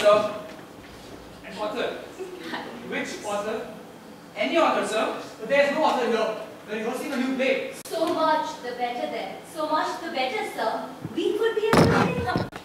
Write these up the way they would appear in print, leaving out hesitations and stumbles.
sir. An author. Which author? Any author, sir. But there is no author here. We are rehearsing a new play. So much the better then. So much the better, sir. We could be a play.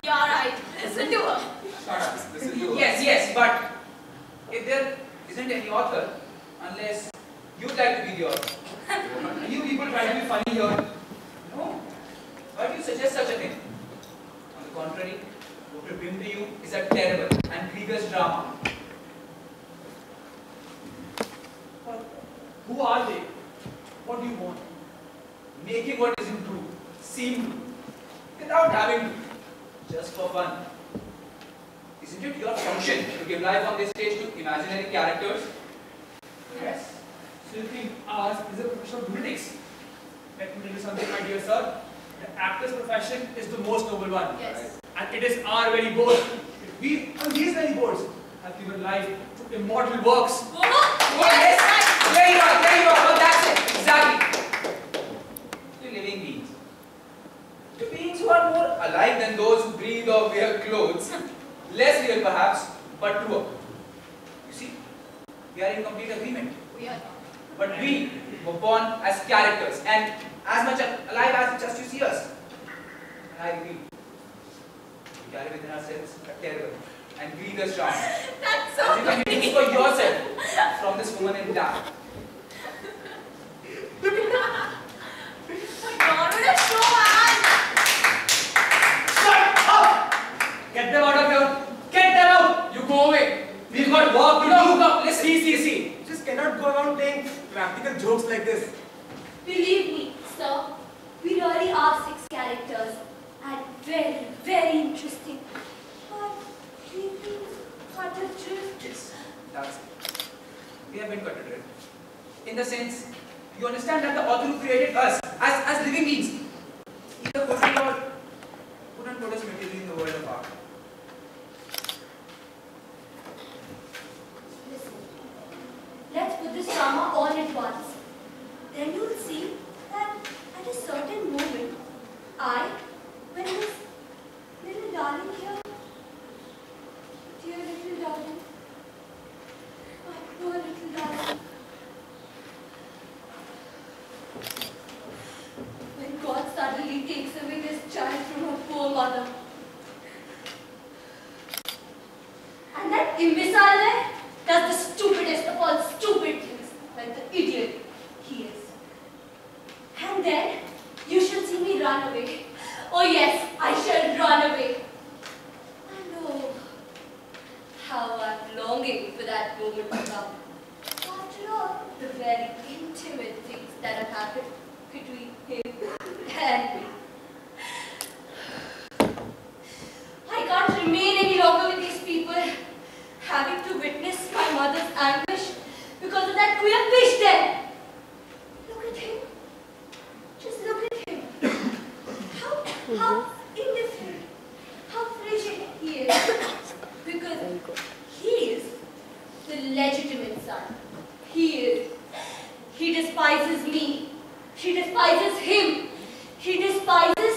You're right. Listen to her. Shut up. Listen to her. Yes, but if there isn't any author, unless you'd like to be the author. You people try to be funny here. No. Why do you suggest such a thing? On the contrary, what will bring to you is a terrible and grievous drama. But who are they? What do you want? Making what isn't true seem true without having to, just for fun. Isn't it your function to give life on this stage to imaginary characters? Yes. So you think ours is a profession of lunatics? Let me tell you something, my dear sir. The actor's profession is the most noble one. Yes. And it is our very boast. We, on these very boards, have given life to immortal works. Oh, yes! There you are. Well, that's it. Exactly. To living beings. To beings who are more alive than those who breathe or wear clothes. Less real perhaps, but truer. You see, we are in complete agreement. We are. But we were born as characters and as much alive as just you see us. And I repeat, we carry within ourselves a terrible and grievous charm. That's so As you can use for yourself from this woman in black. My God, what a show, man! Shut up! Get them out of here! Get them out! You go away! We've got work to do! No, listen. See. Just cannot go around playing practical jokes like this. Believe me, sir, we really are 6 characters and very, very interesting. But we've been cut adrift. Yes, that's it. We have been cut adrift. In the sense, you understand that the author who created us as living beings either couldn't put us materially in the world of art. Listen, let's put this drama on at once. Then you'll see that at a certain moment, when this little darling here, dear little darling, my poor little darling, when God suddenly takes away this child from her poor mother, and that imbecile there does the stupidest of all stupid things, like the idiot he is. And then you shall see me run away. Oh yes, I shall run away. And oh, how I'm longing for that moment to come. After all, the very intimate things that have happened between him and me. I can't remain any longer with these people, having to witness my mother's anguish because of that queer fish there. Look at him. Just look at him. How indifferent, how frigid he is. Because he is the legitimate son. He despises me. She despises him. He despises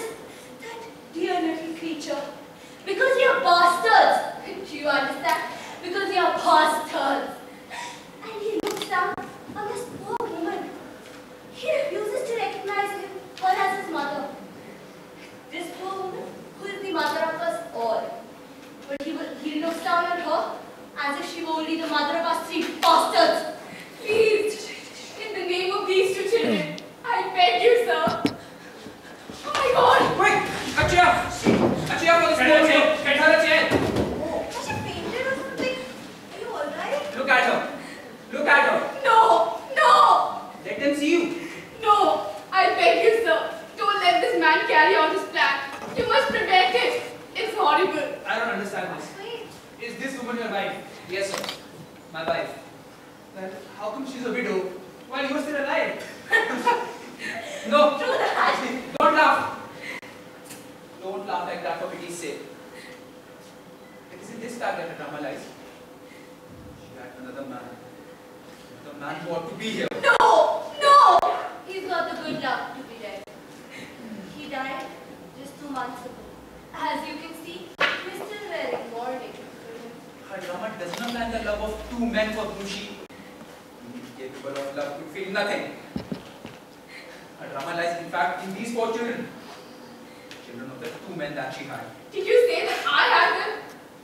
that dear little creature. Because you're bastards. Do you understand? Because you're bastards. And he looks down on this poor woman. He refuses to recognize her as his mother. This poor woman, who is the mother of us all. But he looks down on her as if she were only the mother of us 3 bastards. Please, in the name of these 2 children, I beg you, sir. Oh my God! Quick! A chair for this poor woman. Get her a chair. Has she fainted or something? Are you alright? Look at her. No! Let them see you. No! I beg you, sir. Don't let this man carry on his plan. You must prevent it. It's horrible. I don't understand this. Wait. Is this woman your wife? Yes, sir. My wife. Then how come she's a widow while you're still alive? No. Do that. Don't laugh. Don't laugh like that for pity's sake. It is in this fact that the drama lies. She had another man. The man who ought to be here. No! men for whom she is capable of love could feel nothing. Her drama lies, in fact, in these 4 children. Children of the 2 men that she had. Did you say that I had them?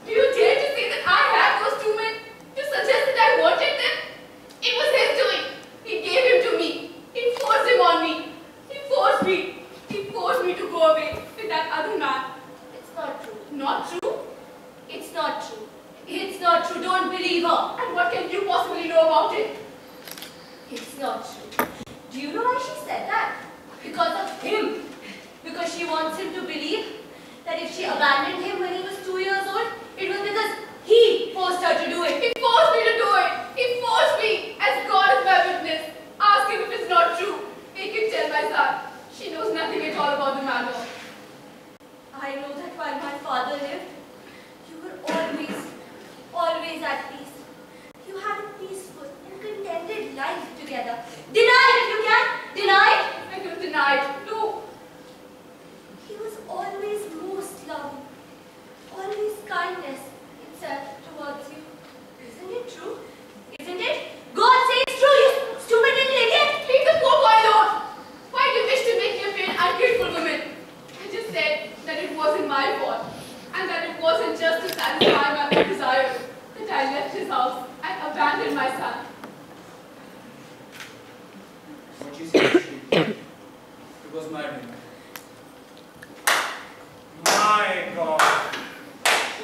Do you dare to say that I had those 2 men? To suggest that I wanted them? It was his doing. He gave him to me. He forced him on me. He forced me. He forced me to go away with that other man. It's not true. Not true? It's not true. It's not true. Don't believe her. And what can you possibly know about it? It's not true. Do you know why she said that? Because of him. Because she wants him to believe that if she abandoned him when he was 2 years old, it was because he forced her to do it. He forced me to do it. He forced me. As God is my witness. Ask him if it's not true. Make him tell my son. She knows nothing at all about the matter. I know that while my father lived, you were always at peace. You had a peaceful and contented life together. Deny it if you can. Deny it. I couldn't deny it. No. He was always most loving. Always kindness itself towards you. Isn't it true? Isn't it? God says it's true, you stupid little idiot. Leave the poor boy alone. Why do you wish to make me appear an ungrateful woman? I just said that it wasn't my fault. And that it wasn't just to satisfy my own desires that I left his house and abandoned my son. What you said is true. It was my doing. My God.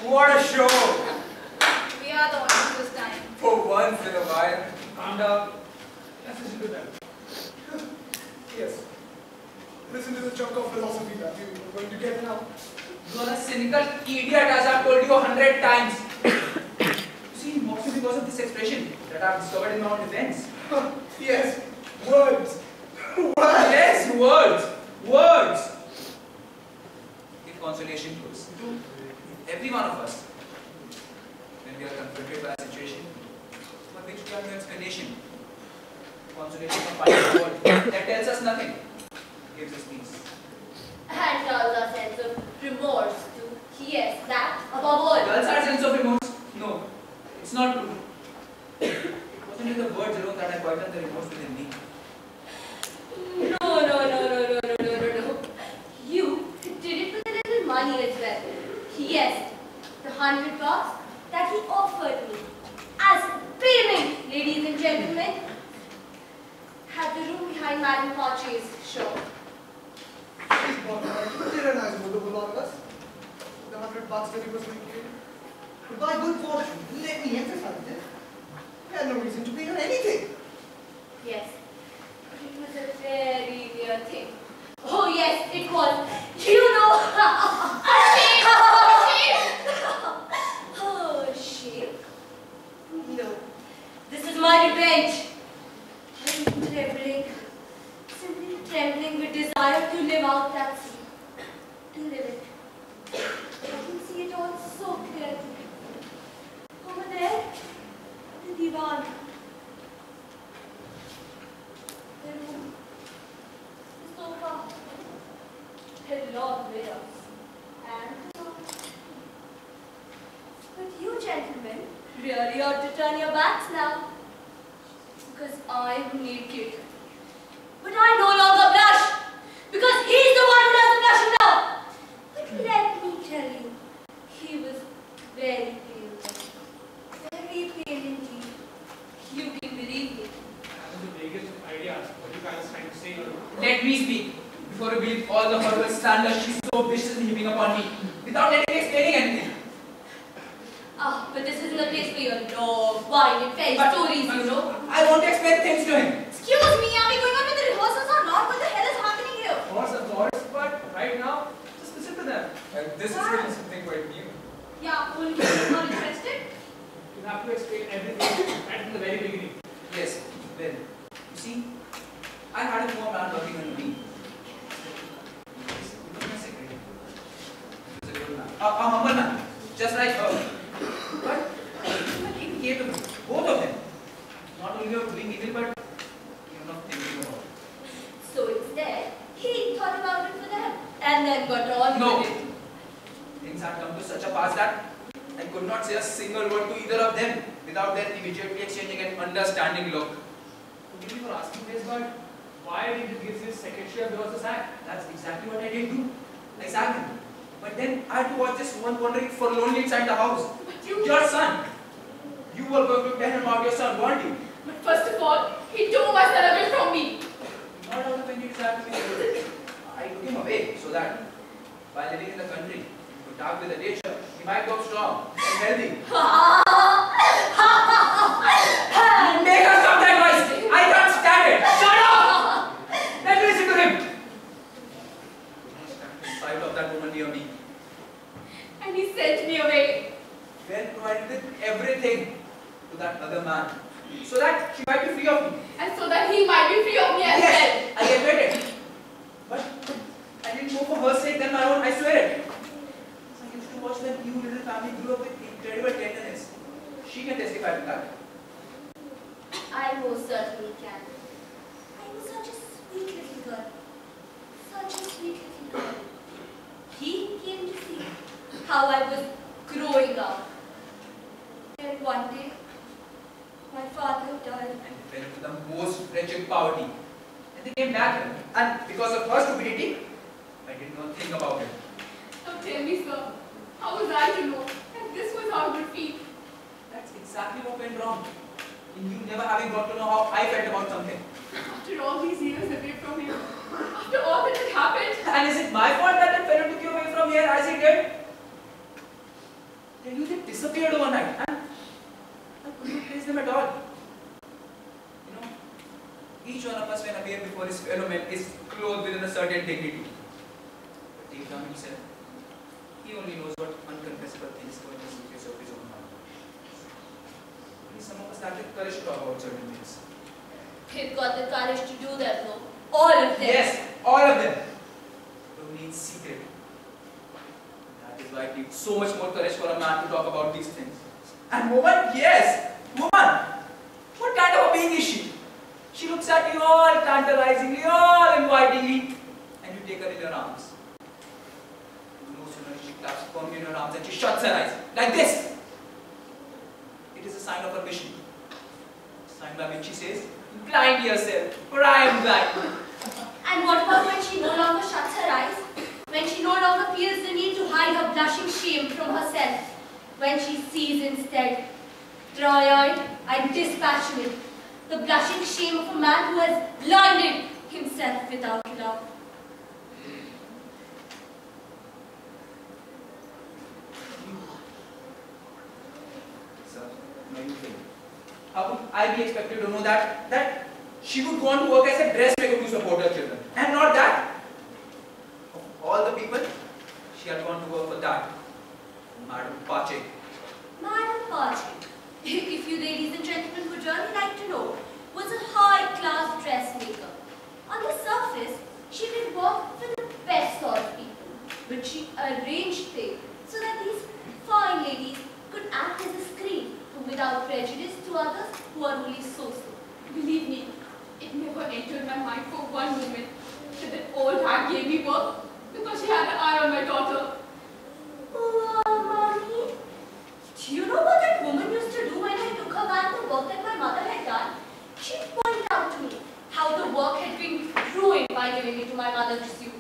What a show. We are the ones this time. For once in a while. Calm down. Let's listen to them. Yes. Listen to the chunk of philosophy that you're going to get now. You are a cynical idiot, as I've told you 100 times. You see, mostly because of this expression that I've discovered in my own defense. Yes. Words. Words. Yes, words. Words. Give consolation to us. To every one of us. When we are confronted by a situation for which we have no explanation. Consolation of finding a word that tells us nothing. Gives us peace. And dulls our sense of remorse too. Yes, that above all. Dulls our sense of remorse? No, it's not true. It wasn't in the words alone that I quieted the remorse within me. No. You did it with a little money as well. Yes, the $100 that he offered me as payment, ladies and gentlemen, had the room behind Madame Pache's shop. Please, Bob, you did a nice move over all of us. The $100 that he was going to give. But by good fortune, let me emphasize this. We had no reason to pay her anything. Yes, it was a very near thing. Oh yes, it was. You know. Oh, shame. No, this is my revenge. I'm trembling, simply trembling with desire to live out that scene, to live it. I can see it all so clearly. Over there, the divan, the room, the sofa, the long mirrors, and the door. But you gentlemen really ought to turn your backs now. Because I'm naked. But I no longer blush. Because he's the one who doesn't blush now. But let me tell you, he was very pale. Very pale indeed. You can believe me. That was the vaguest of ideas. What are you guys trying to say? Let me speak before revealing all the horrible slanders she's so viciously heaping upon me without letting me explaining anything. Ah, but this isn't the place for your long, wide and fairy stories, you know. I want to explain things to him. Excuse me, are we going on with the rehearsals or not? What the hell is happening here? Of course, but right now, just listen to them. This is really something quite new. Yeah, only if you're not interested. You have to explain everything right from the very beginning. Yes, well, you see, I had a poor man working under me. He was my secretary. He was a good man. A humble man, just like her. But he was incapable, both of them. Not only of doing evil, but even of thinking about it. So instead, he thought about it for them and then got on No. with it. Things had come to such a pass that I could not say a single word to either of them. without then immediately exchanging an understanding look. Forgive me for asking this, but why did you give this secretary of yours a sack? That's exactly what I did do. Exactly. But then I had to watch this woman wandering forlornly inside the house. But you... Your son. You were going to tell him about your son, weren't you? But first of all, he took my son away from me. Not out of any desire to be good. I took him away so that while living in the country, he could talk with the nature, he might grow strong and healthy. Make us stop that noise! I can't stand it! Shut up! Let me listen to him! I can't stand the sight of that woman near me. And he sent me away. Then provided with everything to that other man, so that she might be free of me. And so that he might be free of me as well. Yes, I admit it. But I didn't go for her sake than my own, I swear it. I used to watch that new little family grew up with incredible tenderness. She can testify to that. I most certainly can. I was such a sweet little girl. Such a sweet little girl. He came to see how I was growing up. And one day, my father died. And they fell into the most wretched poverty. And they came back here. And because of her stupidity, I did not think about it. Now tell me, sir, how was I to know that this was how it would feel? That's exactly what went wrong. In you never having got to know how I felt about something. After all these years away from you, after all that had happened, And is it my fault that fellow took you away from here as he did? Then you they disappeared overnight and I couldn't trace them at all. You know, each one of us when appear before his fellow men is clothed within a certain dignity. But deep down himself, he only knows what unconfessable things go in the secrets of his own heart. Only some of us lack the courage to talk about certain things. They've got the courage to do that, though. All of them. Yes, all of them. But only in secret. That is why it needs so much more courage for a man to talk about these things. And woman, yes, woman. What kind of a being is she? She looks at you all tantalizingly, all invitingly, and you take her in your arms. No sooner she claps firmly in your arms and she shuts her eyes, like this. It is a sign of her mission. A sign by which she says, blind yourself, for I am blind. And what about when she no longer shuts her eyes? When she no longer feels the need to hide her blushing shame from herself? When she sees instead, dry-eyed and dispassionate, the blushing shame of a man who has blinded himself without love? Sir, now you think. How would I be expected to know that she would go on to work as a dressmaker to support her children? And not that. Of all the people, she had gone to work for that. Madam Pache. Madam Pache, if you ladies and gentlemen would really like to know, was a high-class dressmaker. On the surface, she did work for the best sort of people, but she arranged things so that these fine ladies could act as a screen without prejudice to others who are only so-so. believe me, it never entered my mind for one moment that old hag gave me work because she had an eye on my daughter. Mommy, do you know what that woman used to do when I took her back the work that my mother had done? She pointed out to me how the work had been ruined by giving it to my mother to sew.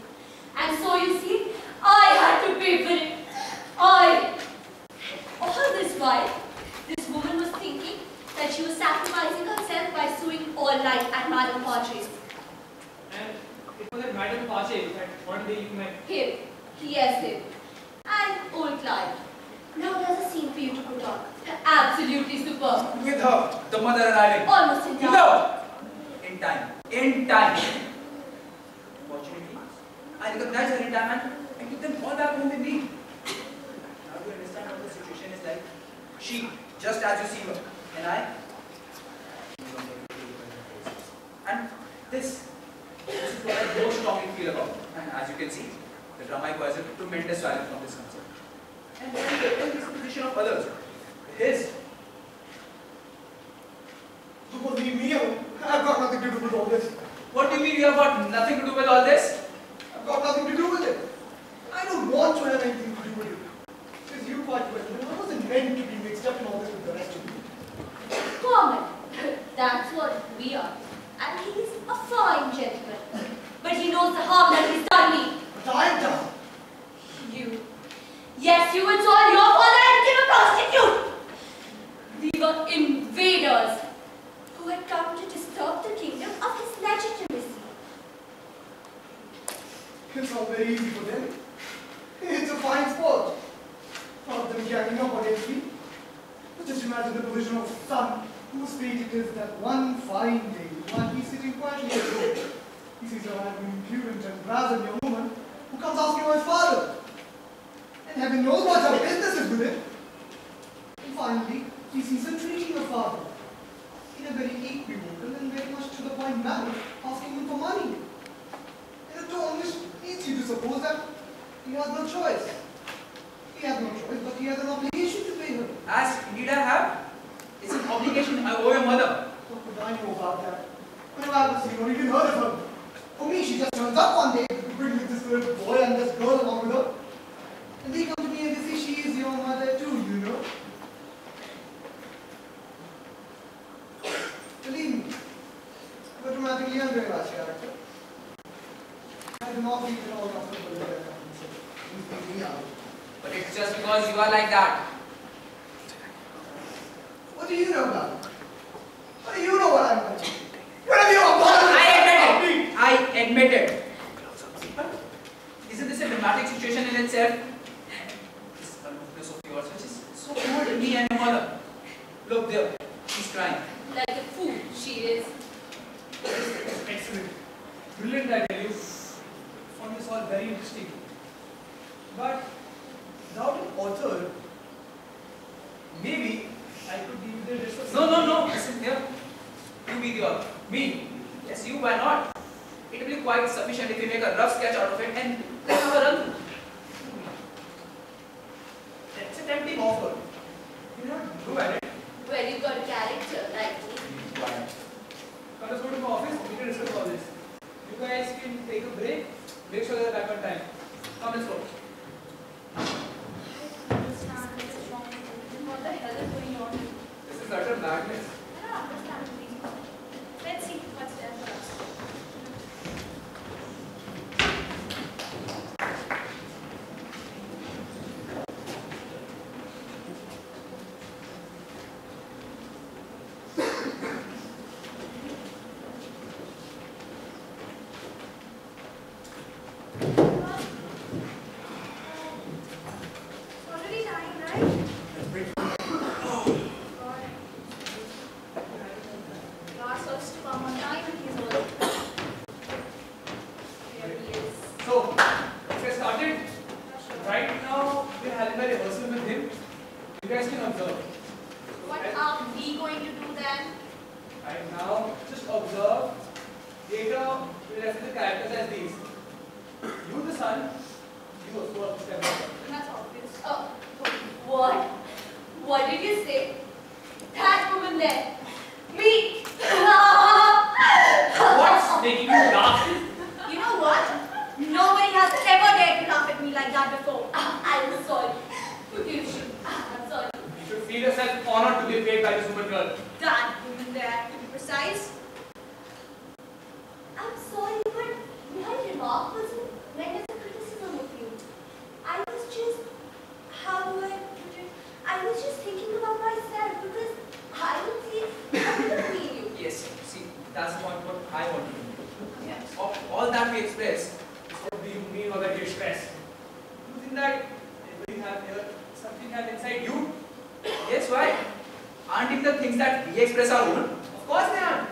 And so you see, I had to pay for it. All this while, this woman was thinking that she was sacrificing herself by sewing all night at Madame Pache's. And it was at Madame Pache that one day you met. Him. Yes, him. And old Clive. Now there's a scene for you to put on. Absolutely superb. With her, the mother arriving. Almost in time. No! In time. In time. Fortunately, I recognized her in time and I took them all back home with me. Now do you understand what the situation is like? She, just as you see her, and I. And this is what I most strongly feel about. And as you can see, the drama requires a tremendous value from this concept. And then the disposition of others. His. Oh, leave me alone. I've got nothing to do with all this. What do you mean you have got nothing to do with all this? I've got nothing to do with it. I don't want to have anything to do with it. Because you quite well know I wasn't meant to be mixed up in all this with the rest of you. common. That's what we are. And he is a fine gentleman. But he knows the harm that he's done me. But I'm done. You. Yes, you would saw your father and him a prostitute. We were invaders who had come to disturb the kingdom of his legitimacy. It's all very easy for them. It's a fine sport. Not them ganging up against me. But just imagine the position of a son whose fate it is that one fine day, while he's sitting quietly at home, he sees a random impudent and brazen young woman who comes asking for his father. And heaven knows what her business is with him. And finally, he sees her treating her father in a very equivocal and very much to the point manner, asking him for money. In a tone which leads you to suppose that he has no choice. He has no choice, but he has an obligation to pay her. As indeed I have. It's an obligation I owe your mother. What would I know about that? When I haven't seen or even heard of her. For me, she just turns up one day to bring with this little boy and this girl along with her. And they come to me and they say she is your mother too, you know. Believe me, I'm a dramatically unrealized character. I do not think at all comfortable with that happening, so please leave me out. But it's just because you are like that. What do you know about it? What do you know what I'm like? What have you a bother? I admit it. But isn't this a dramatic situation in itself? This aloofness of yours, which is so cruel to me and your mother. Look there, she's crying. Like a fool she is. Excellent. Brilliant, I tell you. I found this all very interesting. But without an author, maybe I could give you the rest of No. Listen here. You be the author. Me. Yes, you. Why not? It will be quite sufficient if you make a rough sketch out of it and then have a run through. It's a tempting offer. You not go at it. Well, you've got a character like me. Quiet. Let us go to my office. We can discuss all this. You guys can take a break. Make sure they're back on time. Come, let's go. What the hell is going on? This is utter madness. I don't understand these people. Let's see what's there for us. Already time, right? God supposed to come on time and he's early. Here he is. So, let's get started. Right now, we're having a rehearsal with him. You guys can observe. What are we going to do then? Right now, just observe. Later, we'll refer the characters as these. You, the son. You, of course, the stepmother. That's obvious. Oh, what? What did you say? That woman there. Me. What's making you laugh? You know what? Nobody has ever dared to laugh at me like that before. I'm sorry. Forgive me. I'm sorry. You should feel yourself honored to be played by this woman girl. That woman there, to be precise. I'm sorry, but my remark wasn't meant as a criticism of you. I was just, how do I put it? I was just thinking about myself because I don't feel you. Yes, see, that's the point what I want to do. Yes. All that we express. What do you mean by that you express? You think that everything have here, something have inside you? Yes, why? Aren't even the things that we express our own? Of course they aren't.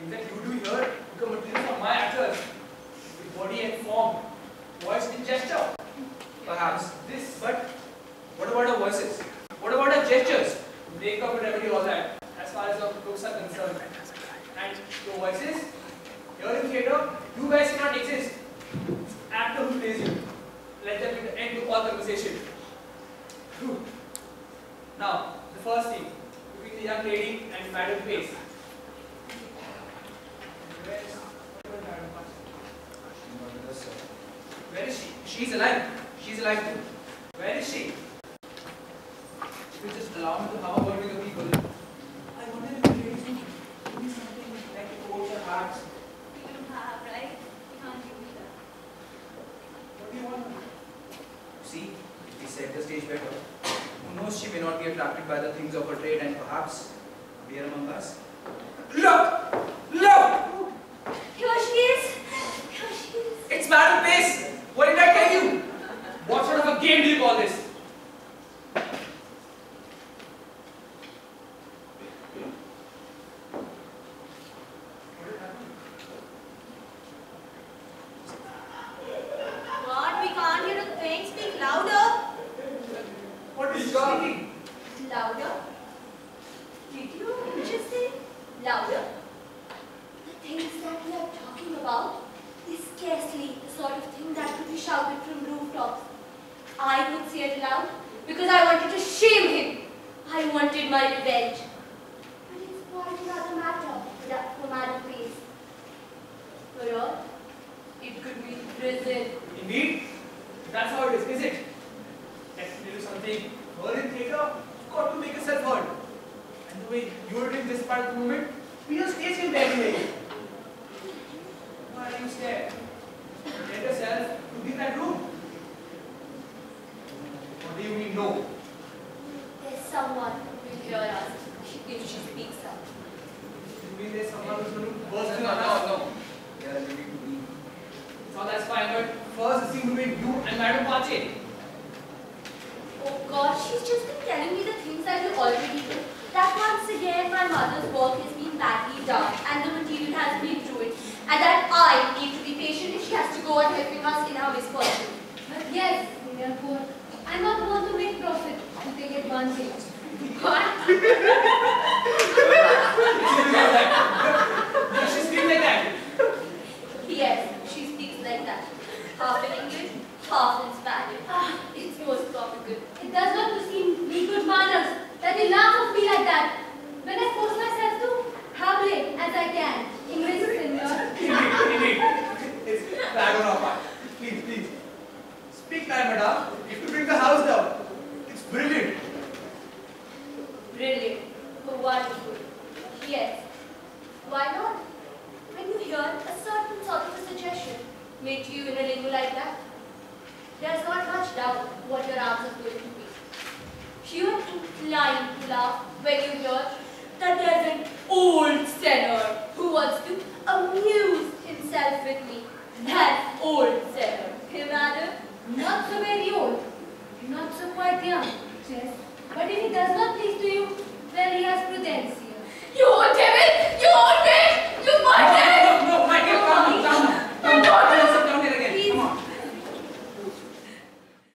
Things that you do here become material for my actors. With body and form, voice and gesture. Perhaps. This, But what about our voices? What about our gestures? makeup and remedy, all that, as far as your looks are concerned. And your voices, here in theatre, you guys cannot exist. It's actor who plays you. Let them be the end to all conversation. Good. Now, the first scene between the young lady and Madam Pace. Where is she? She's alive. She's alive too. Where is she? If you just allow me to have a word with the people, I wonder if not be attracted by the things of her trade and perhaps appear among us. Look! Look! Here she is. Here she is. It's Madam Pace! What did I tell you? What sort of a game do you call this? What? We can't hear a thing. Speak louder. What is speaking? Louder? Did you just say louder? The things that we are talking about is scarcely the sort of thing that could be shouted from rooftops. I would say it loud because I wanted to shame him. I wanted my revenge. But it's quite another matter for Madam Pace. For all, it could be prison. Indeed, that's how it is it? Let me tell you something. Her in theatre, you've got to make yourself heard. And the way you're doing this part of the movement, we just stage can barely hear you. Why are you scared? Get yourself to be in that room. What do you mean, no? There's someone who will hear us if she speaks up. You mean there's someone who's going to burst in on us? No. They are ready to be. So that's fine, but first the scene between you and Madam Pache. Oh God, she's just been telling me the things that you already know. That once again my mother's work has been badly done and the material has been ruined. And that I need to be patient if she has to go on helping us in our misfortune. But yes, we are poor. I'm not born to make profit, to take advantage. What? Does she speak like that? Yes, she speaks like that. Half in English, half in Spanish. Ah, it's most comical. It does not seem me good manners that you laugh at me like that. When I force myself to hable as I can. English, senor. Indeed. It's bad on our part. Please, please. Speak, madam. If you bring the house down, it's brilliant. Brilliant. Wonderful. Yes. Why not? When you hear a certain sort of a suggestion made to you in a lingo like that, there's not much doubt what your answer is going to be. You're inclined to laugh when you hear that there's an old sinner who wants to amuse himself with me. That old sinner. Hey, madam? Not so very old, not so quite young, yes. But if he does not please to you, well, he has prudencia. You devil!